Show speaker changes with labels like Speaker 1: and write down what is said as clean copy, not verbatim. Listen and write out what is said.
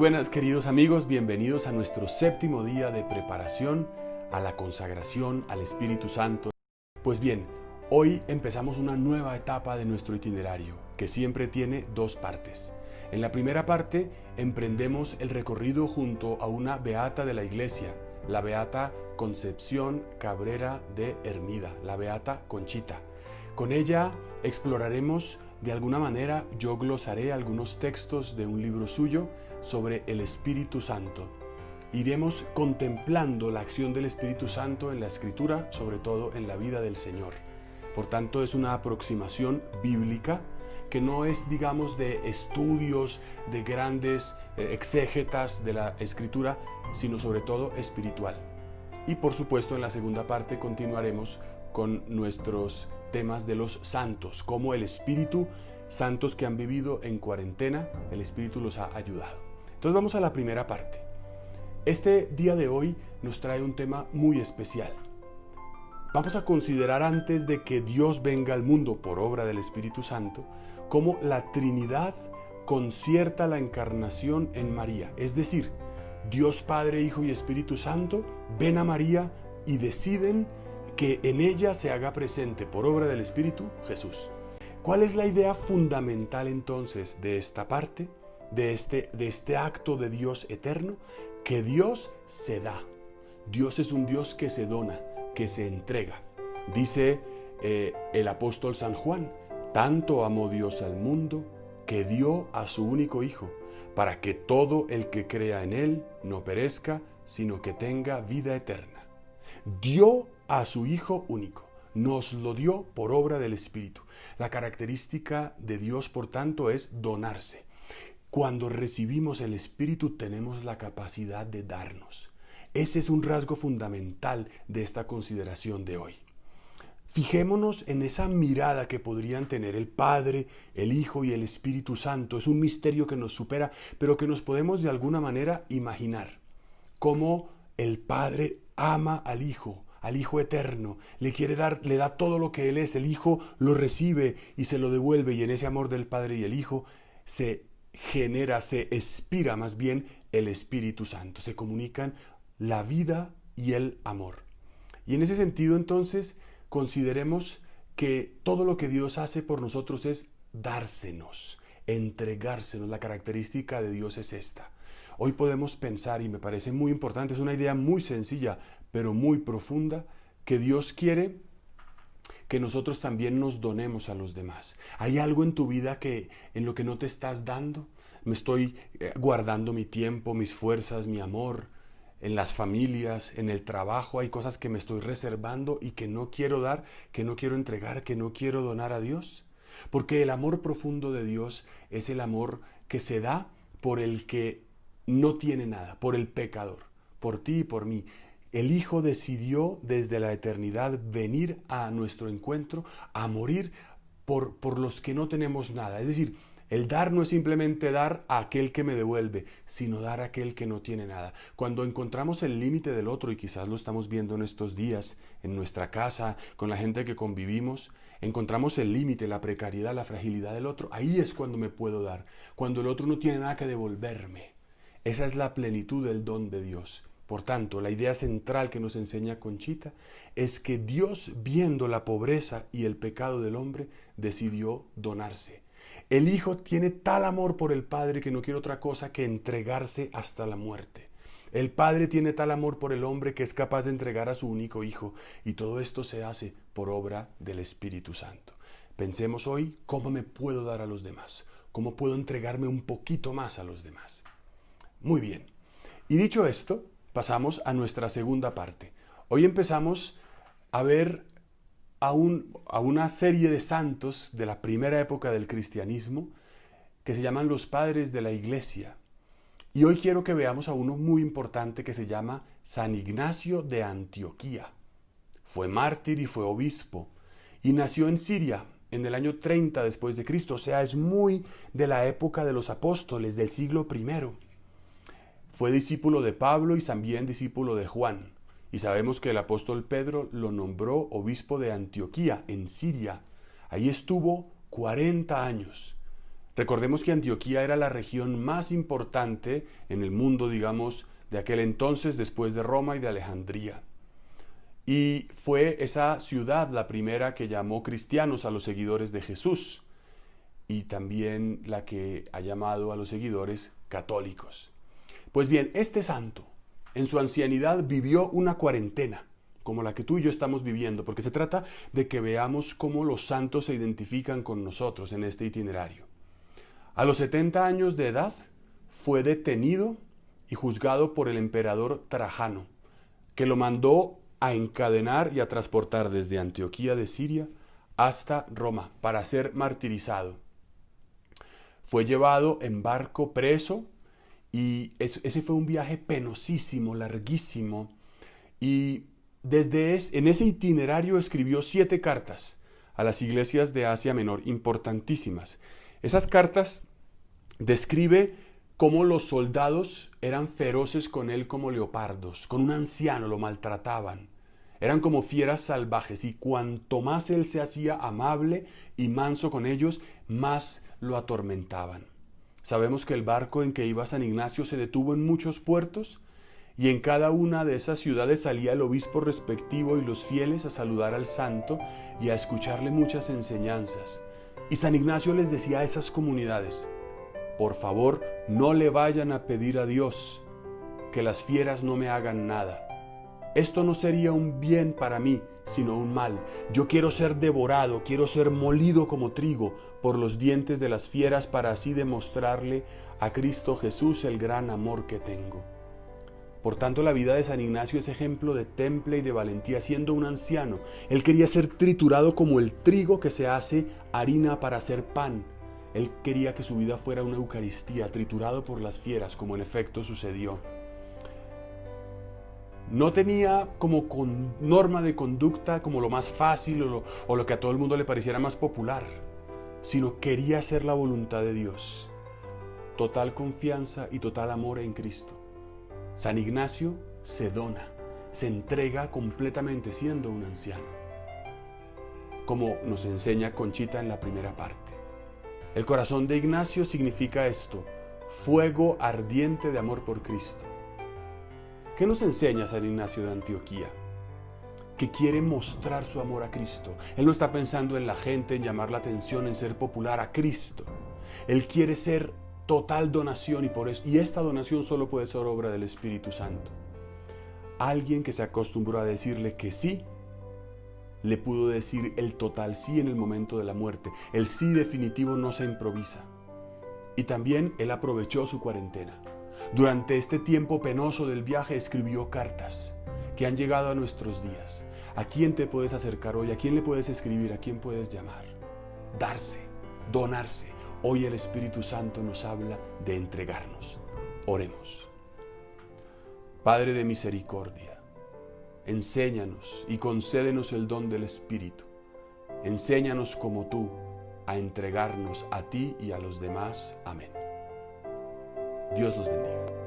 Speaker 1: buenas, queridos amigos, bienvenidos a nuestro séptimo día de preparación a la consagración al Espíritu Santo. Pues bien, hoy empezamos una nueva etapa de nuestro itinerario, que siempre tiene dos partes. En la primera parte emprendemos el recorrido junto a una beata de la Iglesia, la beata Concepción Cabrera de Hermida, la beata Conchita. Con ella exploraremos de alguna manera, yo glosaré algunos textos de un libro suyo sobre el Espíritu Santo. Iremos contemplando la acción del Espíritu Santo en la Escritura, sobre todo en la vida del Señor. Por tanto, es una aproximación bíblica que no es, digamos, de estudios, de grandes exégetas de la Escritura, sino sobre todo espiritual. Y por supuesto, en la segunda parte continuaremos con nuestros temas de los santos, cómo el Espíritu, santos que han vivido en cuarentena, el Espíritu los ha ayudado. Entonces vamos a la primera parte. Este día de hoy nos trae un tema muy especial. Vamos a considerar, antes de que Dios venga al mundo por obra del Espíritu Santo, cómo la Trinidad concierta la encarnación en María. Es decir, Dios Padre, Hijo y Espíritu Santo ven a María y deciden que en ella se haga presente por obra del Espíritu Jesús. ¿Cuál es la idea fundamental entonces de esta parte, de este acto de Dios eterno? Que Dios se da. Dios es un Dios que se dona, que se entrega. Dice el apóstol San Juan: tanto amó Dios al mundo que dio a su único Hijo, para que todo el que crea en Él no perezca, sino que tenga vida eterna. Dio a su Hijo único, nos lo dio por obra del Espíritu. La característica de Dios, por tanto, es donarse. Cuando recibimos el Espíritu tenemos la capacidad de darnos. Ese es un rasgo fundamental de esta consideración de hoy. Fijémonos en esa mirada que podrían tener el Padre, el Hijo y el Espíritu Santo. Es un misterio que nos supera, pero que nos podemos de alguna manera imaginar. Cómo el Padre ama al Hijo eterno, le da todo lo que Él es. El Hijo lo recibe y se lo devuelve, y en ese amor del Padre y el Hijo se expira más bien el Espíritu Santo. Se comunican la vida y el amor. Y en ese sentido, entonces, consideremos que todo lo que Dios hace por nosotros es dársenos, entregársenos. La característica de Dios es esta. Hoy podemos pensar, y me parece muy importante, es una idea muy sencilla, pero muy profunda, que Dios quiere que nosotros también nos donemos a los demás. ¿Hay algo en tu vida en lo que no te estás dando? Me estoy guardando mi tiempo, mis fuerzas, mi amor. En las familias, en el trabajo, hay cosas que me estoy reservando y que no quiero dar, que no quiero entregar, que no quiero donar a Dios. Porque el amor profundo de Dios es el amor que se da por el que no tiene nada, por el pecador, por ti y por mí. El Hijo decidió desde la eternidad venir a nuestro encuentro, a morir por los que no tenemos nada. Es decir, el dar no es simplemente dar a aquel que me devuelve, sino dar a aquel que no tiene nada. Cuando encontramos el límite del otro, y quizás lo estamos viendo en estos días, en nuestra casa, con la gente que convivimos, encontramos el límite, la precariedad, la fragilidad del otro. Ahí es cuando me puedo dar, cuando el otro no tiene nada que devolverme. Esa es la plenitud del don de Dios. Por tanto, la idea central que nos enseña Conchita es que Dios, viendo la pobreza y el pecado del hombre, decidió donarse. El Hijo tiene tal amor por el Padre que no quiere otra cosa que entregarse hasta la muerte. El Padre tiene tal amor por el hombre que es capaz de entregar a su único Hijo, y todo esto se hace por obra del Espíritu Santo. Pensemos hoy cómo me puedo dar a los demás, cómo puedo entregarme un poquito más a los demás. Muy bien. Y dicho esto, pasamos a nuestra segunda parte. Hoy empezamos a ver a una serie de santos de la primera época del cristianismo que se llaman los padres de la Iglesia. Y hoy quiero que veamos a uno muy importante que se llama San Ignacio de Antioquía. Fue mártir y fue obispo y nació en Siria en el año 30 después de Cristo, o sea, es muy de la época de los apóstoles del siglo I. Fue discípulo de Pablo y también discípulo de Juan. Y sabemos que el apóstol Pedro lo nombró obispo de Antioquía, en Siria. Ahí estuvo 40 años. Recordemos que Antioquía era la región más importante en el mundo, digamos, de aquel entonces, después de Roma y de Alejandría. Y fue esa ciudad la primera que llamó cristianos a los seguidores de Jesús y también la que ha llamado a los seguidores católicos. Pues bien, este santo en su ancianidad vivió una cuarentena, como la que tú y yo estamos viviendo, porque se trata de que veamos cómo los santos se identifican con nosotros en este itinerario. A los 70 años de edad fue detenido y juzgado por el emperador Trajano, que lo mandó a encadenar y a transportar desde Antioquía de Siria hasta Roma para ser martirizado. Fue llevado en barco preso y ese fue un viaje penosísimo, larguísimo. Y en ese itinerario escribió 7 cartas a las iglesias de Asia Menor, importantísimas. Esas cartas describe cómo los soldados eran feroces con él como leopardos, con un anciano lo maltrataban. Eran como fieras salvajes y cuanto más él se hacía amable y manso con ellos, más lo atormentaban. Sabemos que el barco en que iba San Ignacio se detuvo en muchos puertos y en cada una de esas ciudades salía el obispo respectivo y los fieles a saludar al santo y a escucharle muchas enseñanzas. Y San Ignacio les decía a esas comunidades: por favor, no le vayan a pedir a Dios que las fieras no me hagan nada. Esto no sería un bien para mí, sino un mal. Yo quiero ser devorado, quiero ser molido como trigo por los dientes de las fieras para así demostrarle a Cristo Jesús el gran amor que tengo. Por tanto, la vida de San Ignacio es ejemplo de temple y de valentía. Siendo un anciano, él quería ser triturado como el trigo que se hace harina para hacer pan. Él quería que su vida fuera una Eucaristía, triturado por las fieras, como en efecto sucedió. No tenía como norma de conducta como lo más fácil o lo que a todo el mundo le pareciera más popular, sino quería hacer la voluntad de Dios. Total confianza y total amor en Cristo. San Ignacio se dona, se entrega completamente siendo un anciano, como nos enseña Conchita en la primera parte. El corazón de Ignacio significa esto: fuego ardiente de amor por Cristo. ¿Qué nos enseña San Ignacio de Antioquía? Que quiere mostrar su amor a Cristo. Él no está pensando en la gente, en llamar la atención, en ser popular, a Cristo. Él quiere ser total donación y esta donación solo puede ser obra del Espíritu Santo. Alguien que se acostumbró a decirle que sí, le pudo decir el total sí en el momento de la muerte. El sí definitivo no se improvisa. Y también él aprovechó su cuarentena. Durante este tiempo penoso del viaje escribió cartas que han llegado a nuestros días. ¿A quién te puedes acercar hoy? ¿A quién le puedes escribir? ¿A quién puedes llamar? Darse, donarse. Hoy el Espíritu Santo nos habla de entregarnos. Oremos. Padre de misericordia, enséñanos y concédenos el don del Espíritu. Enséñanos como tú a entregarnos a ti y a los demás. Amén. Dios los bendiga.